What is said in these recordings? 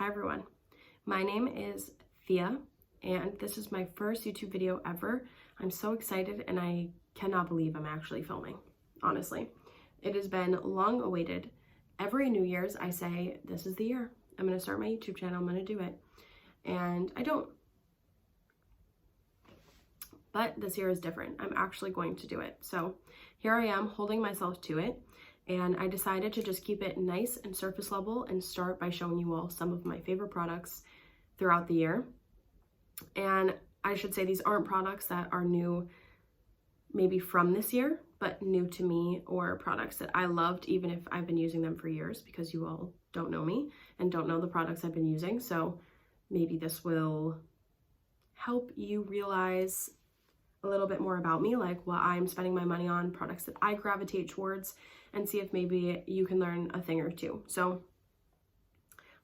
Hi everyone, my name is Thea and this is my first YouTube video ever. I'm so excited and I cannot believe I'm actually filming, honestly. It has been long awaited. Every New Year's I say, this is the year. I'm going to start my YouTube channel, I'm going to do it. And I don't. But this year is different. I'm actually going to do it. So here I am holding myself to it. And I decided to just keep it nice and surface level and start by showing you all some of my favorite products throughout the year. And I should say these aren't products that are new maybe from this year, but new to me, or products that I loved even if I've been using them for years, because you all don't know me and don't know the products I've been using. So maybe this will help you realize a little bit more about me, like what I'm spending my money on, products that I gravitate towards, and see if maybe you can learn a thing or two. So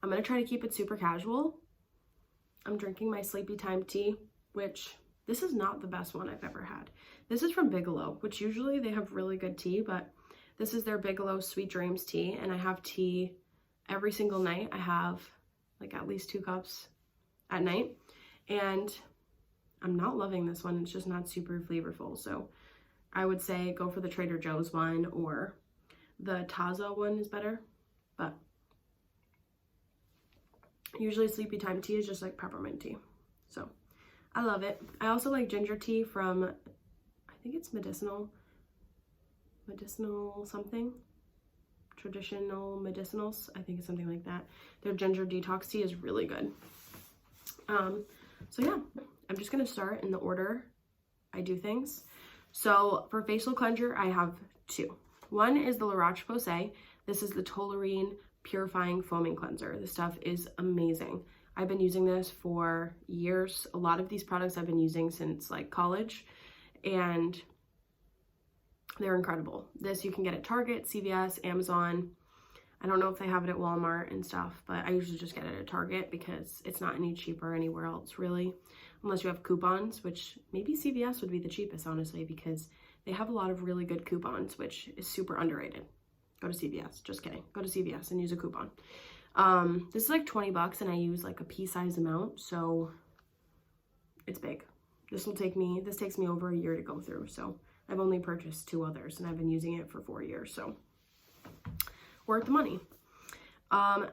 I'm gonna try to keep it super casual. I'm drinking my Sleepy Time tea, which this is not the best one I've ever had. This is from Bigelow, which usually they have really good tea, but this is their Bigelow Sweet Dreams tea, and I have tea every single night. I have like at least 2 cups at night, and I'm not loving this one. It's just not super flavorful. So I would say go for the Trader Joe's one, or the Taza one is better. But usually Sleepy Time tea is just like peppermint tea. So I love it. I also like ginger tea from, I think it's medicinal something. Traditional medicinals. I think it's something like that. Their ginger detox tea is really good. So yeah. I'm just going to start in the order I do things. So for facial cleanser, I have 2. One is the La Roche-Posay. This is the Toleriane Purifying Foaming Cleanser. This stuff is amazing. I've been using this for years. A lot of these products I've been using since like college, and they're incredible. This you can get at Target, CVS, Amazon. I don't know if they have it at Walmart and stuff, but I usually just get it at Target because it's not any cheaper anywhere else really, unless you have coupons, which maybe CVS would be the cheapest, honestly, because they have a lot of really good coupons, which is super underrated. Go to CVS, just kidding. Go to CVS and use a coupon. This is like 20 bucks and I use like a pea-sized amount, so it's big. This takes me over a year to go through, so I've only purchased 2 others and I've been using it for 4 years, so worth the money.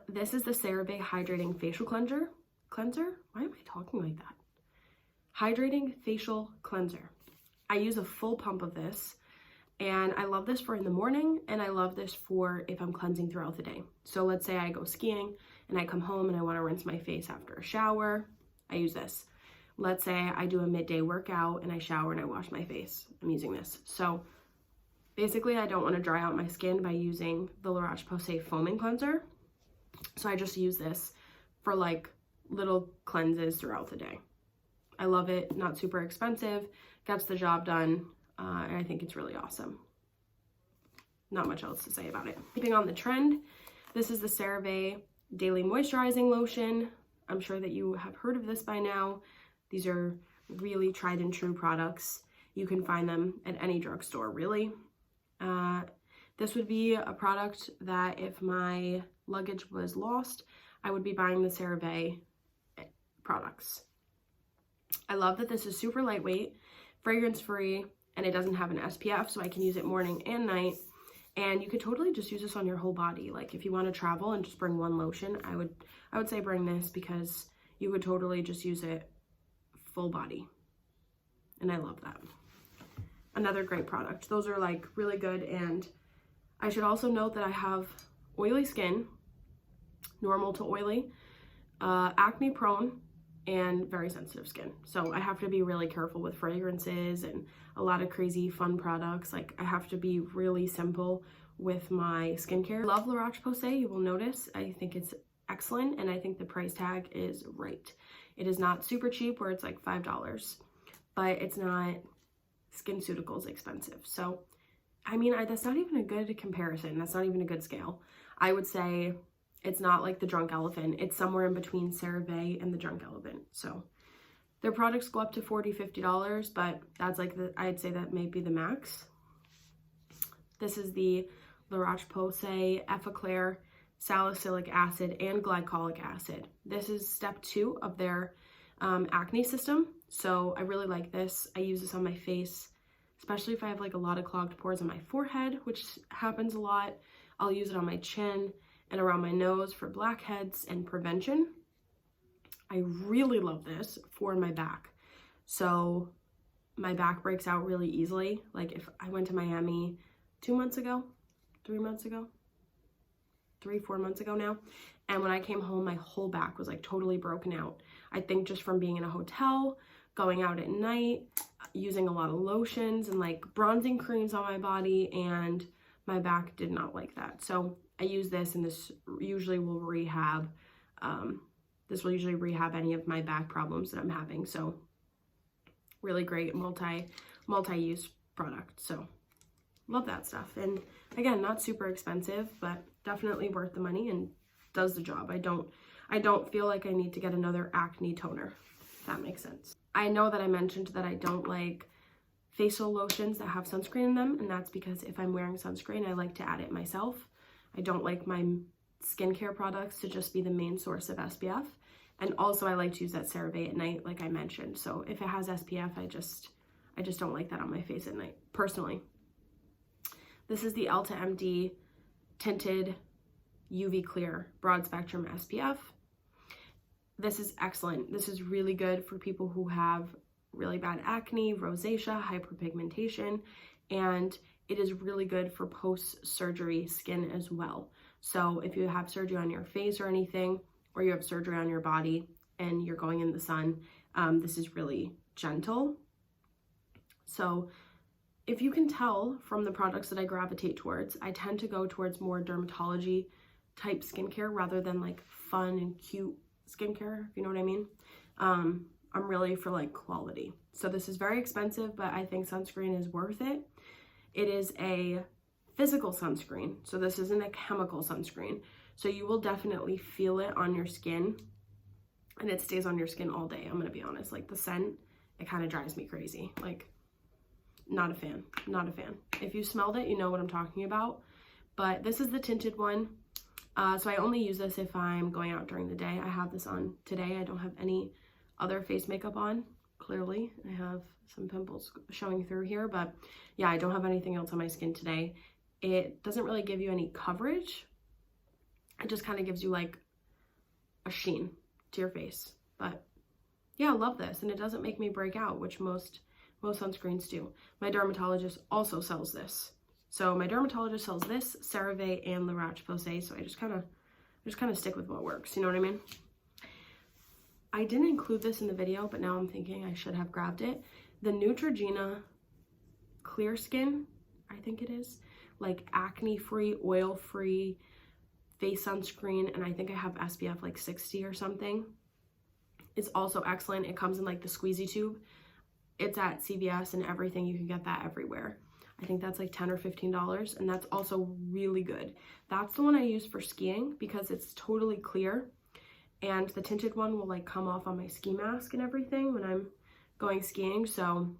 This is the CeraVe Hydrating Facial Cleanser. Why am I talking like that? Hydrating Facial Cleanser. I use a full pump of this, and I love this for in the morning, and I love this for if I'm cleansing throughout the day. So let's say I go skiing and I come home and I want to rinse my face after a shower, I use this. Let's say I do a midday workout and I shower and I wash my face, I'm using this. So basically, I don't want to dry out my skin by using the La Roche-Posay Foaming Cleanser. So I just use this for like little cleanses throughout the day. I love it, not super expensive, gets the job done, and I think it's really awesome. Not much else to say about it. Keeping on the trend, this is the CeraVe Daily Moisturizing Lotion. I'm sure that you have heard of this by now. These are really tried and true products. You can find them at any drugstore, really. This would be a product that if my luggage was lost, I would be buying the CeraVe products. I love that this is super lightweight, fragrance free, and it doesn't have an SPF, so I can use it morning and night. And you could totally just use this on your whole body. Like if you want to travel and just bring one lotion, I would say bring this, because you would totally just use it full body. And I love that. Another great product. Those are like really good. And I should also note that I have oily skin, normal to oily, acne prone, and very sensitive skin. So I have to be really careful with fragrances and a lot of crazy fun products. Like I have to be really simple with my skincare. I love La Roche-Posay, you will notice. I think it's excellent, and I think the price tag is right. It is not super cheap where it's like $5, but it's not SkinCeuticals expensive. So I mean, that's not even a good comparison. That's not even a good scale. I would say it's not like the Drunk Elephant. It's somewhere in between CeraVe and the Drunk Elephant. So their products go up to $40, $50, but that's like I'd say that may be the max. This is the La Roche-Posay Effaclar salicylic acid, and glycolic acid. This is step 2 of their acne system. So I really like this. I use this on my face, especially if I have like a lot of clogged pores on my forehead, which happens a lot. I'll use it on my chin and around my nose for blackheads and prevention. I really love this for my back. So my back breaks out really easily. Like if I went to Miami 4 months ago now, and when I came home, my whole back was like totally broken out. I think just from being in a hotel, going out at night, using a lot of lotions and like bronzing creams on my body, and my back did not like that. So I use this, and this usually will rehab. This will usually rehab any of my back problems that I'm having. So really great multi-use product. So love that stuff. And again, not super expensive, but definitely worth the money and does the job. I don't feel like I need to get another acne toner, if that makes sense. I know that I mentioned that I don't like facial lotions that have sunscreen in them, and that's because if I'm wearing sunscreen, I like to add it myself. I don't like my skincare products to just be the main source of SPF. And also I like to use that CeraVe at night, like I mentioned. So if it has SPF, I just don't like that on my face at night, personally. This is the Elta MD Tinted UV Clear Broad Spectrum SPF. This is excellent. This is really good for people who have really bad acne, rosacea, hyperpigmentation, and it is really good for post-surgery skin as well. So if you have surgery on your face or anything, or you have surgery on your body and you're going in the sun, this is really gentle. So if you can tell from the products that I gravitate towards, I tend to go towards more dermatology type skincare rather than like fun and cute skincare, if you know what I mean. I'm really for like quality. So this is very expensive, but I think sunscreen is worth it. It is a physical sunscreen, so this isn't a chemical sunscreen. So you will definitely feel it on your skin, and it stays on your skin all day. I'm gonna be honest, like the scent, it kind of drives me crazy. Like, not a fan, not a fan. If you smelled it, you know what I'm talking about. But this is the tinted one. So I only use this if I'm going out during the day. I have this on today. I don't have any other face makeup on. Clearly, I have some pimples showing through here, but yeah, I don't have anything else on my skin today. It doesn't really give you any coverage. It just kind of gives you like a sheen to your face. But yeah, I love this, and it doesn't make me break out, which most sunscreens do. My dermatologist also sells this. So my dermatologist sells this, CeraVe and La Roche-Posay, so I just kind of stick with what works, you know what I mean? I didn't include this in the video, but now I'm thinking I should have grabbed it. The Neutrogena Clear Skin, I think it is, like acne-free, oil-free face sunscreen, and I think I have SPF like 60 or something. It's also excellent. It comes in like the squeezy tube. It's at CVS and everything. You can get that everywhere. I think that's like $10 or $15, and that's also really good. That's the one I use for skiing because it's totally clear, and the tinted one will like come off on my ski mask and everything when I'm going skiing. So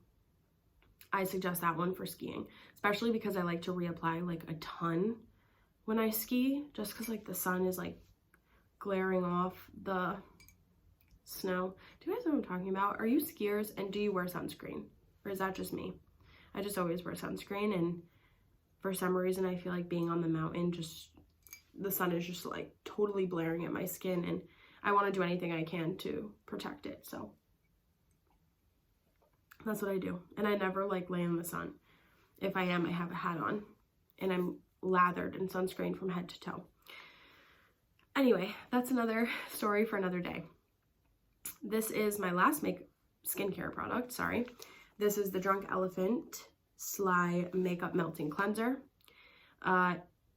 I suggest that one for skiing, especially because I like to reapply like a ton when I ski, just because like the sun is like glaring off the snow. Do you guys know what I'm talking about? Are you skiers, and do you wear sunscreen, or is that just me? I just always wear sunscreen, and for some reason I feel like being on the mountain, just the sun is just like totally blaring at my skin, and I want to do anything I can to protect it. So that's what I do. And I never like lay in the sun. If I am, I have a hat on, and I'm lathered in sunscreen from head to toe. Anyway, that's another story for another day. This is my last skincare product, sorry. This is the Drunk Elephant Sly Makeup Melting Cleanser,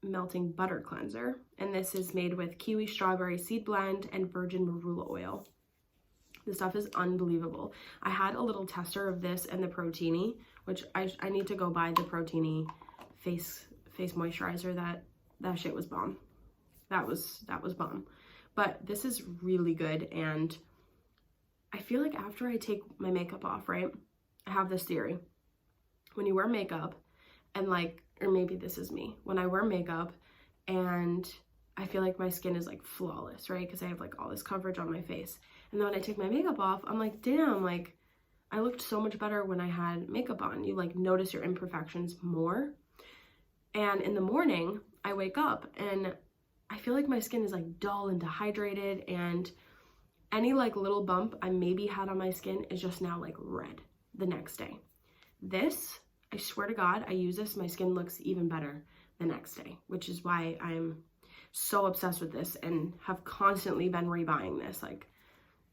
Melting Butter Cleanser. And this is made with kiwi strawberry seed blend and virgin marula oil. This stuff is unbelievable. I had a little tester of this and the Protini, which I need to go buy the Protini face moisturizer. That shit was bomb. That was bomb. But this is really good, and I feel like after I take my makeup off, right? I have this theory. When you wear makeup and like, or maybe this is me, when I wear makeup and I feel like my skin is like flawless, right? Because I have like all this coverage on my face. And then when I take my makeup off, I'm like, damn, like I looked so much better when I had makeup on. You like notice your imperfections more. And in the morning, I wake up and I feel like my skin is like dull and dehydrated, and any like little bump I maybe had on my skin is just now like red the next day. This, I swear to God, I use this, my skin looks even better the next day, which is why I'm so obsessed with this and have constantly been rebuying this. Like,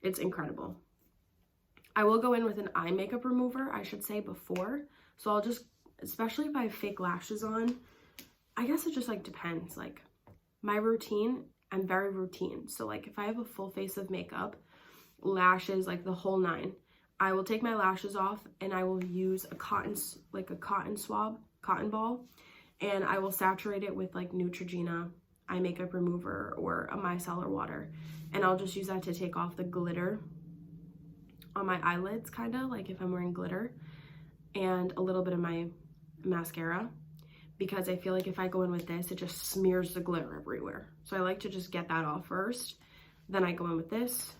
it's incredible. I will go in with an eye makeup remover, I should say, before. So I'll just, especially if I have fake lashes on, I guess it just like depends. Like my routine, I'm very routine. So like if I have a full face of makeup, lashes, like the whole nine, I will take my lashes off and I will use a cotton ball, and I will saturate it with like Neutrogena eye makeup remover or a micellar water. And I'll just use that to take off the glitter on my eyelids, kind of like if I'm wearing glitter, and a little bit of my mascara, because I feel like if I go in with this, it just smears the glitter everywhere. So I like to just get that off first, then I go in with this,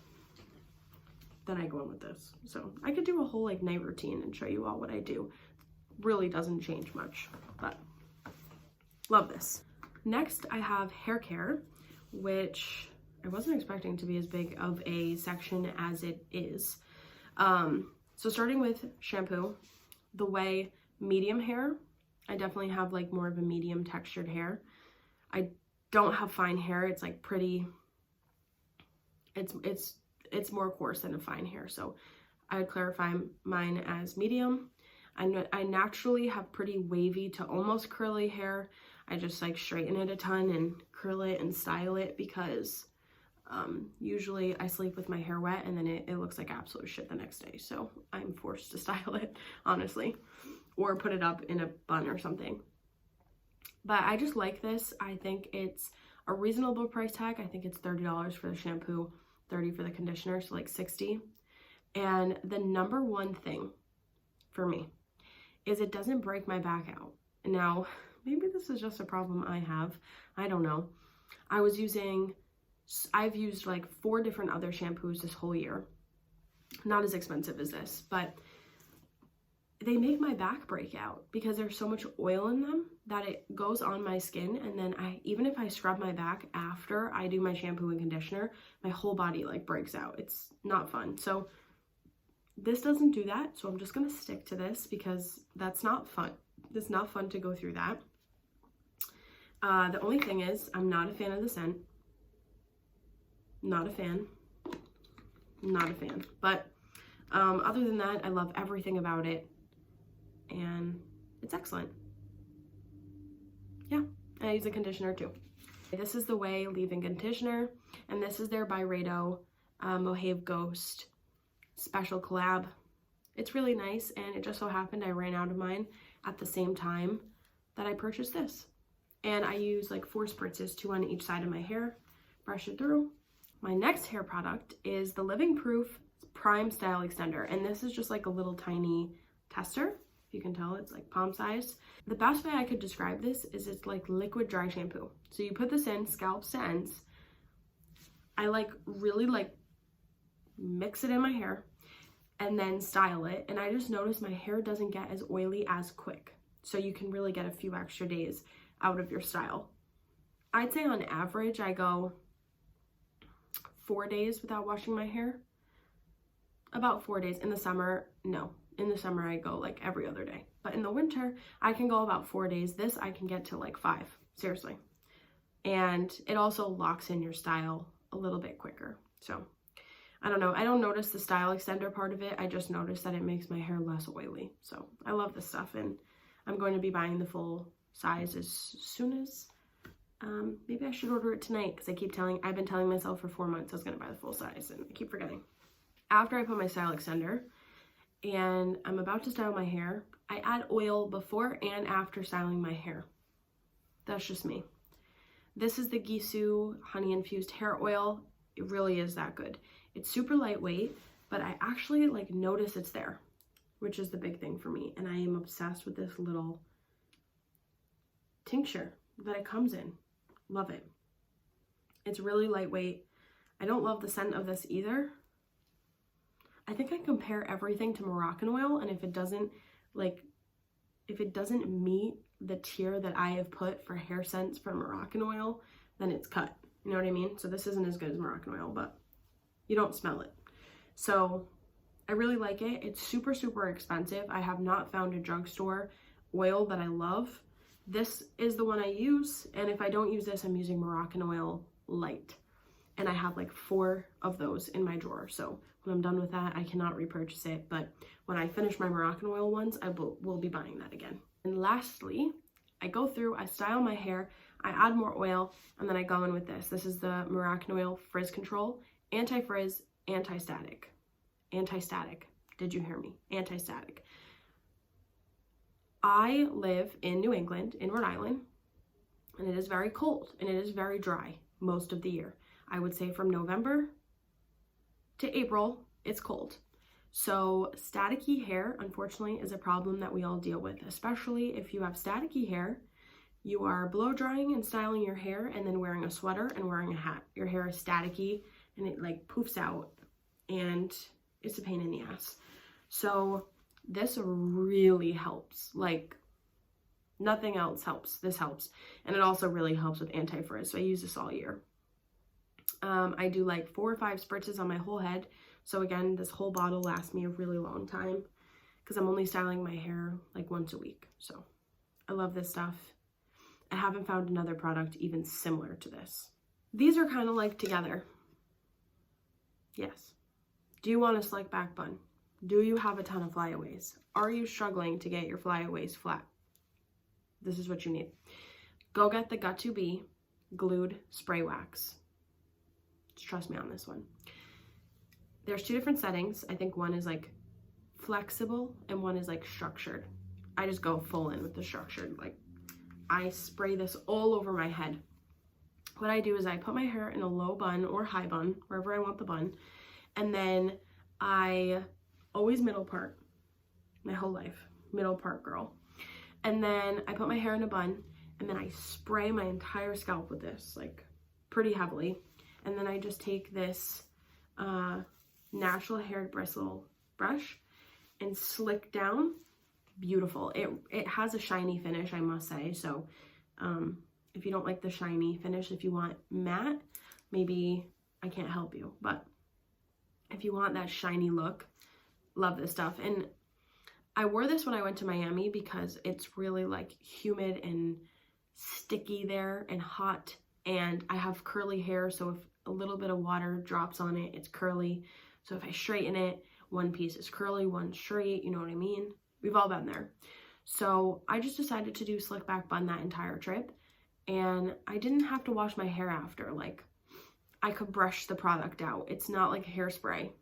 then I go in with this. So I could do a whole like night routine and show you all what I do. Really doesn't change much, but love this. Next, I have hair care, which I wasn't expecting to be as big of a section as it is. So starting with shampoo, the way medium hair, I definitely have like more of a medium textured hair. I don't have fine hair. It's like pretty, it's more coarse than a fine hair. So I would clarify mine as medium. I naturally have pretty wavy to almost curly hair. I just like straighten it a ton and curl it and style it because usually I sleep with my hair wet and then it looks like absolute shit the next day. So I'm forced to style it, honestly, or put it up in a bun or something. But I just like this. I think it's a reasonable price tag. I think it's $30 for the shampoo, $30 for the conditioner, so like $60. And the number one thing for me is it doesn't break my back out. Now, maybe this is just a problem I have. I don't know. I've used like 4 different other shampoos this whole year. Not as expensive as this, but they make my back break out because there's so much oil in them that it goes on my skin. And then even if I scrub my back after I do my shampoo and conditioner, my whole body like breaks out. It's not fun. So this doesn't do that. So I'm just going to stick to this because that's not fun. It's not fun to go through that. The only thing is I'm not a fan of the scent. Not a fan. But other than that, I love everything about it. And it's excellent. Yeah, and I use a conditioner too. This is the Way leave-in conditioner, and this is their Byredo Mojave Ghost special collab. It's really nice, and it just so happened I ran out of mine at the same time that I purchased this. And I use like 4 spritzes, 2 on each side of my hair, brush it through. My next hair product is the Living Proof Prime Style Extender, and this is just like a little tiny tester. If you can tell, it's like palm size. The best way I could describe this is it's like liquid dry shampoo. So you put this in, scalp to ends. I like really like mix it in my hair and then style it. And I just noticed my hair doesn't get as oily as quick. So you can really get a few extra days out of your style. I'd say on average, I go 4 days without washing my hair. About 4 days. In the summer, no. In the summer, I go like every other day. But in the winter, I can go about 4 days. This, I can get to like 5, seriously. And it also locks in your style a little bit quicker. So, I don't know. I don't notice the style extender part of it. I just notice that it makes my hair less oily. So, I love this stuff. And I'm going to be buying the full size as soon as, maybe I should order it tonight because I've been telling myself for 4 months I was going to buy the full size and I keep forgetting. After I put my style extender, and I'm about to style my hair, I add oil before and after styling my hair. That's just me. This is the Gisou Honey Infused Hair Oil. It really is that good. It's super lightweight, but I actually like notice it's there, which is the big thing for me. And I am obsessed with this little tincture that it comes in. Love it. It's really lightweight. I don't love the scent of this either. I think I compare everything to Moroccan oil, and if it doesn't meet the tier that I have put for hair scents for Moroccan oil, then it's cut. You know what I mean? So this isn't as good as Moroccan oil, but you don't smell it. So I really like it. It's super, super expensive. I have not found a drugstore oil that I love. This is the one I use, and if I don't use this, I'm using Moroccan oil light. And I have like 4 of those in my drawer. So when I'm done with that, I cannot repurchase it. But when I finish my Moroccan oil ones, I will be buying that again. And lastly, I go through, I style my hair, I add more oil, and then I go in with this. This is the Moroccan Oil Frizz Control, Anti-Frizz, Anti-Static. Anti-static. Did you hear me? Anti-static. I live in New England, in Rhode Island, and it is very cold and it is very dry most of the year. I would say from November to April, it's cold. So staticky hair, unfortunately, is a problem that we all deal with, especially if you have staticky hair. You are blow drying and styling your hair and then wearing a sweater and wearing a hat. Your hair is staticky and it like poofs out and it's a pain in the ass. So this really helps. Like nothing else helps. This helps. And it also really helps with anti-frizz. So I use this all year. I do like 4 or 5 spritzes on my whole head. So again, this whole bottle lasts me a really long time because I'm only styling my hair like once a week. So I love this stuff. I haven't found another product even similar to this. These are kind of like together. Yes. Do you want a slick back bun? Do you have a ton of flyaways? Are you struggling to get your flyaways flat? This is what you need. Go get the Got2b Glued Spray Wax. Just trust me on this one. There's 2 different settings. I think one is like flexible and one is like structured. I just go full in with the structured. Like I spray this all over my head. What I do is I put my hair in a low bun or high bun, wherever I want the bun. And then I always middle part, my whole life, middle part girl. And then I put my hair in a bun and then I spray my entire scalp with this, like pretty heavily. And then I just take this natural hair bristle brush and slick down. Beautiful. It has a shiny finish, I must say. So if you don't like the shiny finish, if you want matte, maybe I can't help you. But if you want that shiny look, love this stuff. And I wore this when I went to Miami because it's really like humid and sticky there and hot. And I have curly hair, so if a little bit of water drops on it, it's curly. So if I straighten it, one piece is curly, one straight, you know what I mean? We've all been there. So I just decided to do slick back bun that entire trip. And I didn't have to wash my hair after. Like, I could brush the product out. It's not like hairspray.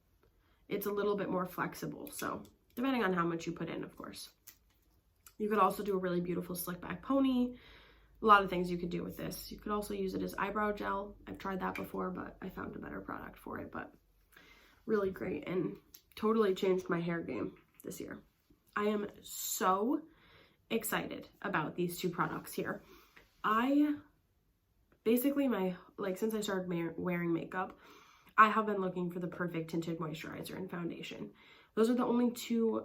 It's a little bit more flexible. So depending on how much you put in, of course. You could also do a really beautiful slick back pony. A lot of things you could do with this. You could also use it as eyebrow gel. I've tried that before, but I found a better product for it. But really great and totally changed my hair game this year. I am so excited about these 2 products here. Since I started wearing makeup, I have been looking for the perfect tinted moisturizer and foundation. Those are the only 2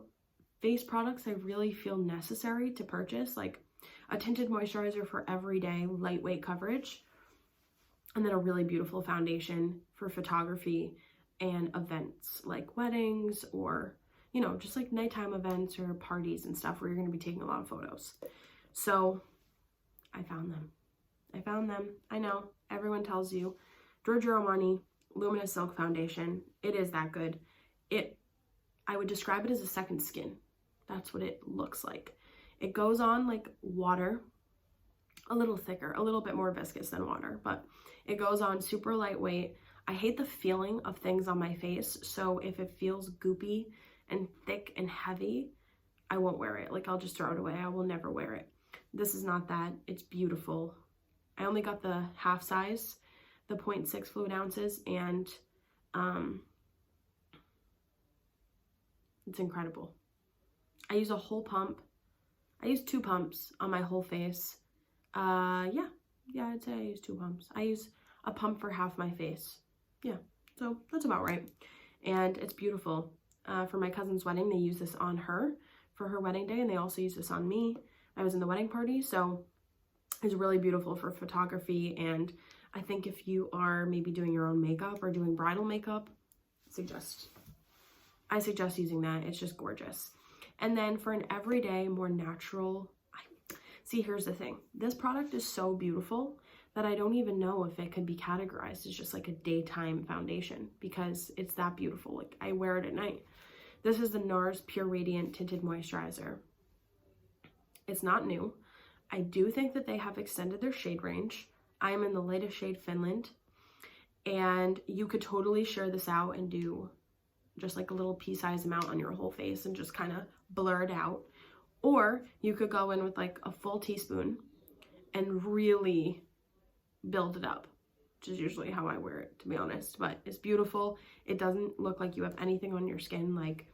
face products I really feel necessary to purchase, like a tinted moisturizer for everyday lightweight coverage, and then a really beautiful foundation for photography and events like weddings or, you know, just like nighttime events or parties and stuff where you're going to be taking a lot of photos. So I found them. I know everyone tells you Giorgio Armani Luminous Silk Foundation. It is that good. I would describe it as a second skin. That's what it looks like. It goes on like water, a little thicker, a little bit more viscous than water, but it goes on super lightweight. I hate the feeling of things on my face, so if it feels goopy and thick and heavy, I won't wear it. Like, I'll just throw it away. I will never wear it. This is not that. It's beautiful. I only got the half size, the 0.6 fluid ounces, and it's incredible. I use a whole pump. I use 2 pumps on my whole face. Yeah, I'd say I use 2 pumps. I use a pump for half my face. Yeah, so that's about right. And it's beautiful. For my cousin's wedding, they used this on her for her wedding day, and they also used this on me. I was in the wedding party, so it's really beautiful for photography. And I think if you are maybe doing your own makeup or doing bridal makeup, I suggest using that. It's just gorgeous. And then for an everyday, more natural, see, here's the thing. This product is so beautiful that I don't even know if it could be categorized as just like a daytime foundation, because it's that beautiful. Like, I wear it at night. This is the NARS Pure Radiant Tinted Moisturizer. It's not new. I do think that they have extended their shade range. I am in the lightest shade Finland, and you could totally share this out and do just like a little pea-sized amount on your whole face and just kind of blur it out. Or you could go in with like a full teaspoon and really build it up, which is usually how I wear it, to be honest. But it's beautiful. It doesn't look like you have anything on your skin. Like,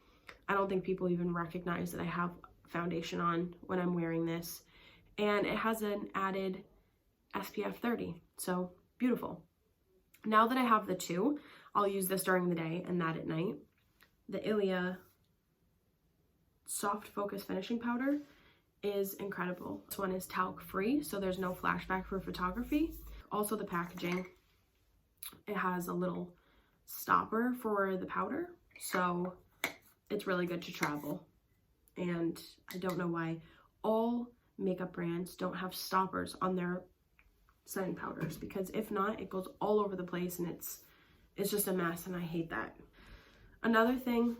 I don't think people even recognize that I have foundation on when I'm wearing this. And it has an added SPF 30, so beautiful. Now that I have the two, I'll use this during the day and that at night. The Ilia Soft Focus Finishing Powder is incredible. This one is talc free, so there's no flashback for photography. Also, the packaging, it has a little stopper for the powder, so it's really good to travel. And I don't know why all makeup brands don't have stoppers on their setting powders, because if not, it goes all over the place and it's just a mess, and I hate that. Another thing,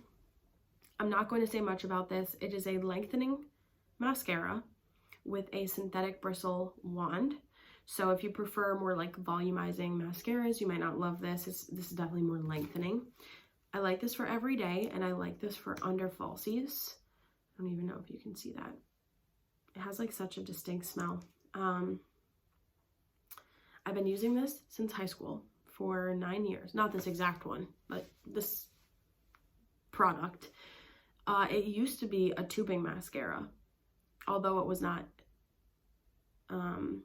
I'm not going to say much about this. It is a lengthening mascara with a synthetic bristle wand. So if you prefer more like volumizing mascaras, you might not love this. This is definitely more lengthening. I like this for every day, and I like this for under falsies. I don't even know if you can see that. It has like such a distinct smell. I've been using this since high school for 9 years. Not this exact one, but this product. It used to be a tubing mascara, although it was not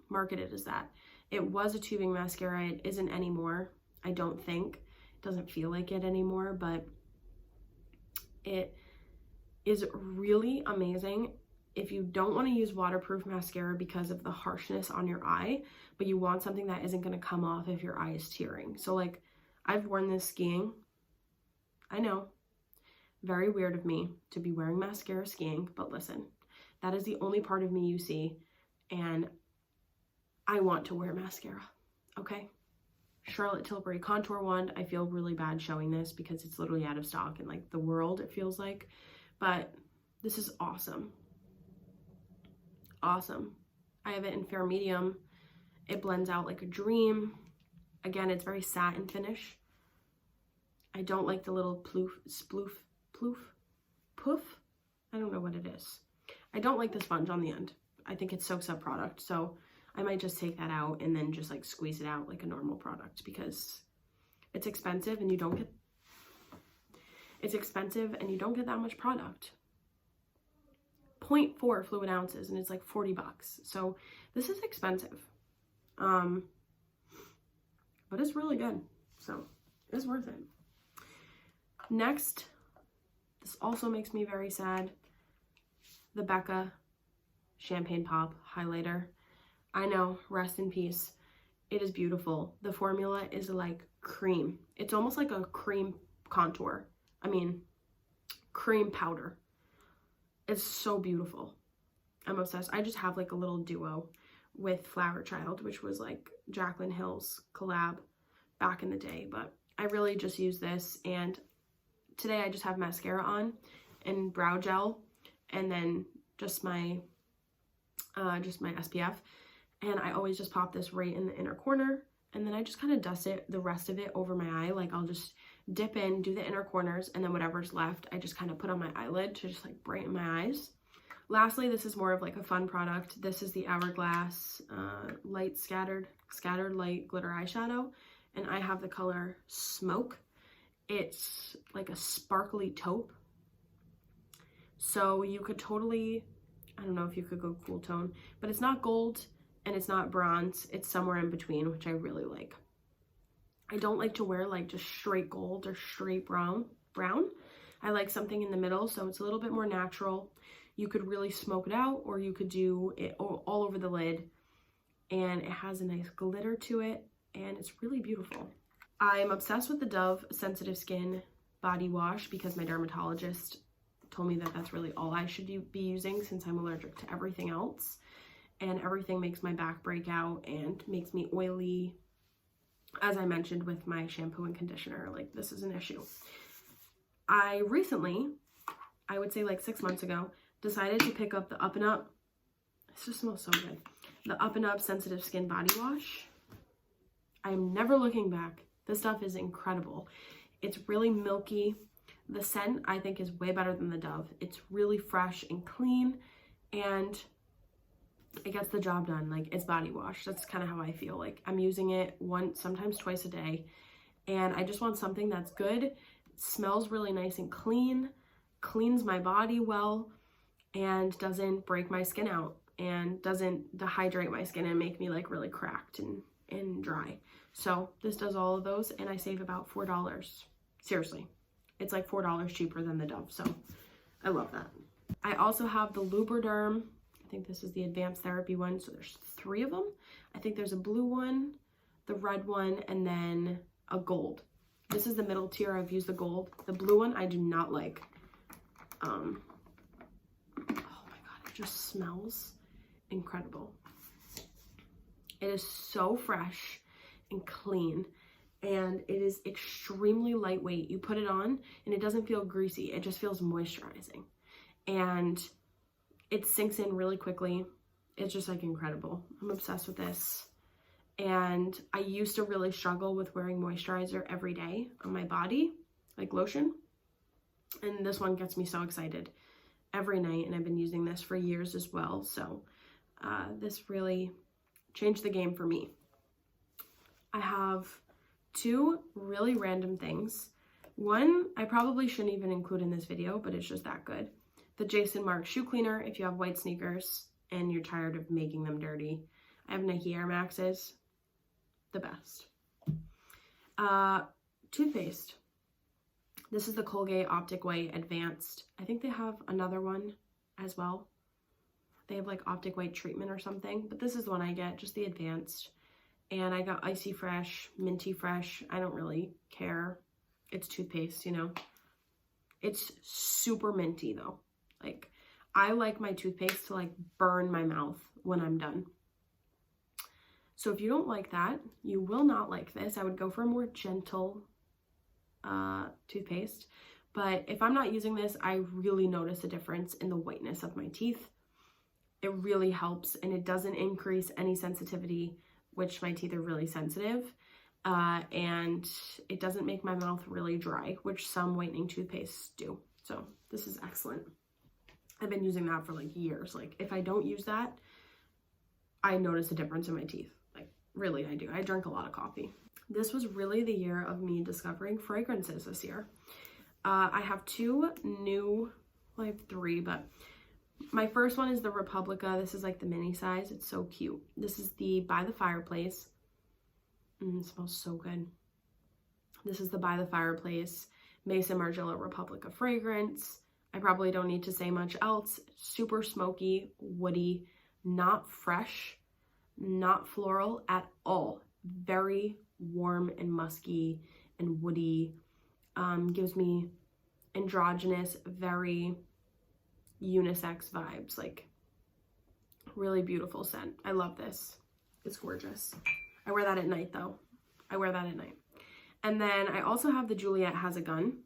marketed as that. It was a tubing mascara. It isn't anymore, I don't think. It doesn't feel like it anymore, but it is really amazing if you don't want to use waterproof mascara because of the harshness on your eye, but you want something that isn't going to come off if your eye is tearing. So like, I've worn this skiing. I know, very weird of me to be wearing mascara skiing, but listen, that is the only part of me you see, and I want to wear mascara, okay? Charlotte Tilbury Contour Wand. I feel really bad showing this because it's literally out of stock in like the world, it feels like, but this is awesome. Awesome. I have it in fair medium. It blends out like a dream. Again, it's very satin finish. I don't like the little poof. I don't know what it is. I don't like the sponge on the end. I think it soaks up product, so I might just take that out and then just like squeeze it out like a normal product, because it's expensive and you don't get that much product. 0.4 fluid ounces, and it's like 40 bucks. So this is expensive. But it's really good. So it's worth it. Next, this also makes me very sad. The Becca Champagne Pop Highlighter. I know, rest in peace. It is beautiful. The formula is like cream. It's almost like a cream contour. I mean, cream powder. It's so beautiful. I'm obsessed. I just have like a little duo with Flower Child, which was like Jaclyn Hill's collab back in the day, but I really just use this, and today I just have mascara on and brow gel, and then just my SPF, and I always just pop this right in the inner corner, and then I just kind of dust it, the rest of it, over my eye. Like, I'll just dip in, do the inner corners, and then whatever's left I just kind of put on my eyelid to just like brighten my eyes. Lastly, this is more of like a fun product. This is the Hourglass light scattered light glitter eyeshadow, and I have the color Smoke. It's like a sparkly taupe, so you could totally, I don't know if you could go cool tone, but it's not gold and it's not bronze. It's somewhere in between, which I really like. I don't like to wear like just straight gold or straight brown. I like something in the middle, so it's a little bit more natural. You could really smoke it out, or you could do it all over the lid, and it has a nice glitter to it, and it's really beautiful. I'm obsessed with the Dove Sensitive Skin body wash because my dermatologist told me that that's really all I should be using since I'm allergic to everything else, and everything makes my back break out and makes me oily. As I mentioned with my shampoo and conditioner, like this is an issue. I recently, I would say like 6 months ago, decided to pick up the Up and Up. This just smells so good. The Up and Up Sensitive Skin Body Wash. I'm never looking back. This stuff is incredible. It's really milky. The scent I think is way better than the Dove. It's really fresh and clean, and it gets the job done. Like, it's body wash. That's kind of how I feel. Like, I'm using it once, sometimes twice a day, and I just want something that's good, smells really nice and clean, cleans my body well, and doesn't break my skin out, and doesn't dehydrate my skin and make me like really cracked and dry. So this does all of those, and I save about $4. Seriously, it's like $4 cheaper than the Dove, so I love that. I also have the Lubriderm. I think this is the advanced therapy one, so there's 3 of them. I think there's a blue one, the red one, and then a gold. This is the middle tier. I've used the gold. The blue one I do not like. Oh my god, it just smells incredible. It is so fresh and clean, and it is extremely lightweight. You put it on and it doesn't feel greasy. It just feels moisturizing, and it sinks in really quickly. It's just like incredible. I'm obsessed with this. And I used to really struggle with wearing moisturizer every day on my body, like lotion. And this one gets me so excited every night, and I've been using this for years as well. So this really changed the game for me. I have 2 really random things. One I probably shouldn't even include in this video, but it's just that good. The Jason Markk shoe cleaner if you have white sneakers and you're tired of making them dirty. I have Nike Air Maxes, the best. Toothpaste. This is the Colgate Optic White Advanced. I think they have another one as well. They have like Optic White treatment or something, but this is the one I get, just the advanced. And I got Icy Fresh, Minty Fresh. I don't really care. It's toothpaste, you know. It's super minty though. Like, I like my toothpaste to like burn my mouth when I'm done. So if you don't like that, you will not like this. I would go for a more gentle toothpaste. But if I'm not using this, I really notice a difference in the whiteness of my teeth. It really helps, and it doesn't increase any sensitivity, which my teeth are really sensitive. And it doesn't make my mouth really dry, which some whitening toothpastes do. So this is excellent. I've been using that for like years. Like, if I don't use that, I notice a difference in my teeth. Like, really, I do. I drank a lot of coffee. This was really the year of me discovering fragrances this year. I have 2 new, well, I have 3, but my first one is the Republica. This is like the mini size. It's so cute. This is the By the Fireplace. It smells so good. This is the By the Fireplace Mason Margiela Republica fragrance. I probably don't need to say much else. Super smoky, woody, not fresh, not floral at all. Very warm and musky and woody. Gives me androgynous, very unisex vibes. Like, really beautiful scent. I love this. It's gorgeous. I wear that at night though. I wear that at night. And then I also have the Juliet Has a Gun,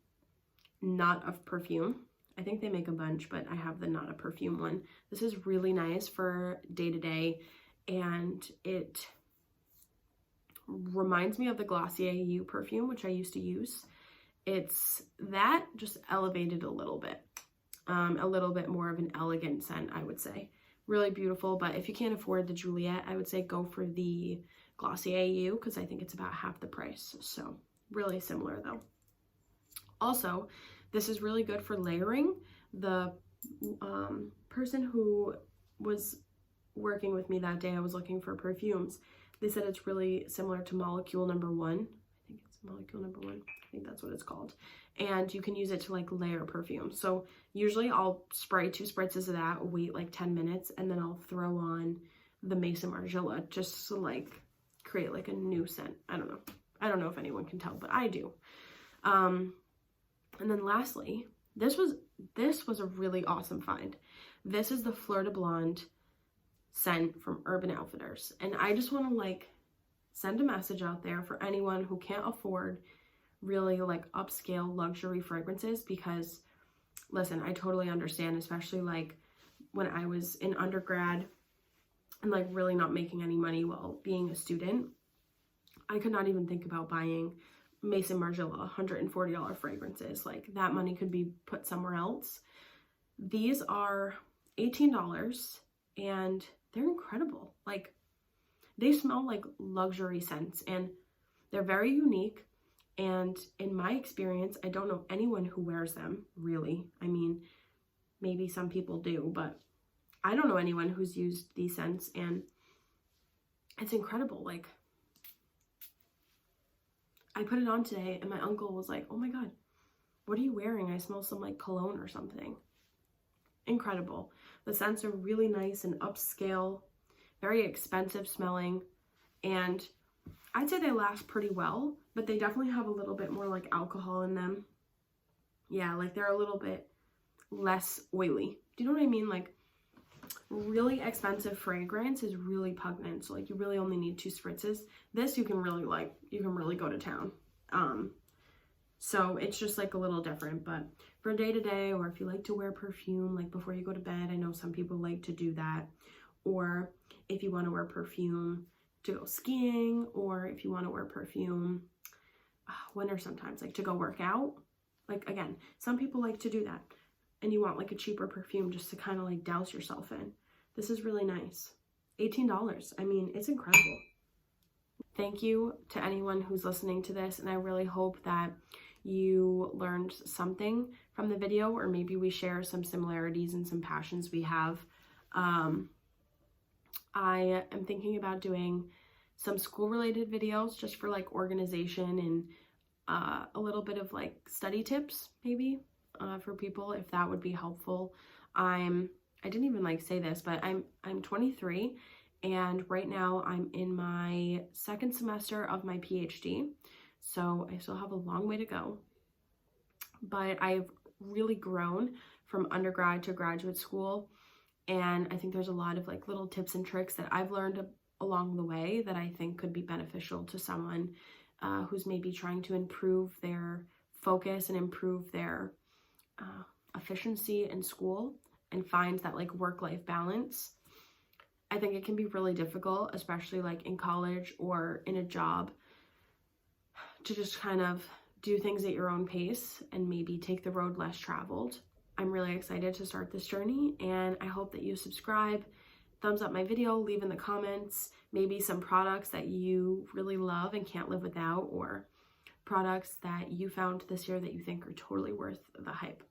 not of perfume. I think they make a bunch, but I have the not a perfume one. This is really nice for day to day, and it reminds me of the Glossier You perfume, which I used to use. It's that just elevated a little bit more of an elegant scent, I would say. Really beautiful, but if you can't afford the Juliet, I would say go for the Glossier You, because I think it's about half the price. So really similar though. Also, this is really good for layering. The person who was working with me that day, I was looking for perfumes. They said it's really similar to Molecule No. 1. I think molecule number 1, I think that's what it's called. And you can use it to like layer perfume. So usually I'll spray 2 spritzes of that, wait like 10 minutes, and then I'll throw on the Maison Margiela just to like create like a new scent. I don't know if anyone can tell, but I do. And then lastly, this was a really awesome find. This is the Fleur de Blonde scent from Urban Outfitters. And I just want to like send a message out there for anyone who can't afford really like upscale luxury fragrances, because listen, I totally understand, especially like when I was in undergrad and like really not making any money while being a student. I could not even think about buying Maison Margiela $140 fragrances. Like that money could be put somewhere else. These are $18 and they're incredible. Like they smell like luxury scents and they're very unique. And in my experience, I don't know anyone who wears them really. I mean, maybe some people do, but I don't know anyone who's used these scents, and it's incredible. Like I put it on today and my uncle was like, oh my God, what are you wearing? I smell some like cologne or something. Incredible. The scents are really nice and upscale, very expensive smelling, and I'd say they last pretty well, but they definitely have a little bit more like alcohol in them. Yeah, like they're a little bit less oily. Do you know what I mean? Like really expensive fragrance is really pungent, so like you really only need 2 spritzes. This you can really go to town. So it's just like a little different, but for day to day, or if you like to wear perfume like before you go to bed, I know some people like to do that, or if you want to wear perfume to go skiing, or if you want to wear perfume winter sometimes, like to go work out. Like again, some people like to do that, and you want like a cheaper perfume just to kind of like douse yourself in. This is really nice. $18. I mean, it's incredible. Thank you to anyone who's listening to this, and I really hope that you learned something from the video, or maybe we share some similarities and some passions we have. I am thinking about doing some school related videos just for like organization and a little bit of like study tips maybe for people, if that would be helpful. I didn't even like say this, but I'm 23 and right now I'm in my 2nd semester of my PhD. So I still have a long way to go, but I've really grown from undergrad to graduate school. And I think there's a lot of like little tips and tricks that I've learned along the way that I think could be beneficial to someone who's maybe trying to improve their focus and improve their efficiency in school and find that like work-life balance. I think it can be really difficult, especially like in college or in a job, to just kind of do things at your own pace and maybe take the road less traveled. I'm really excited to start this journey, and I hope that you subscribe, thumbs up my video, leave in the comments maybe some products that you really love and can't live without, or products that you found this year that you think are totally worth the hype.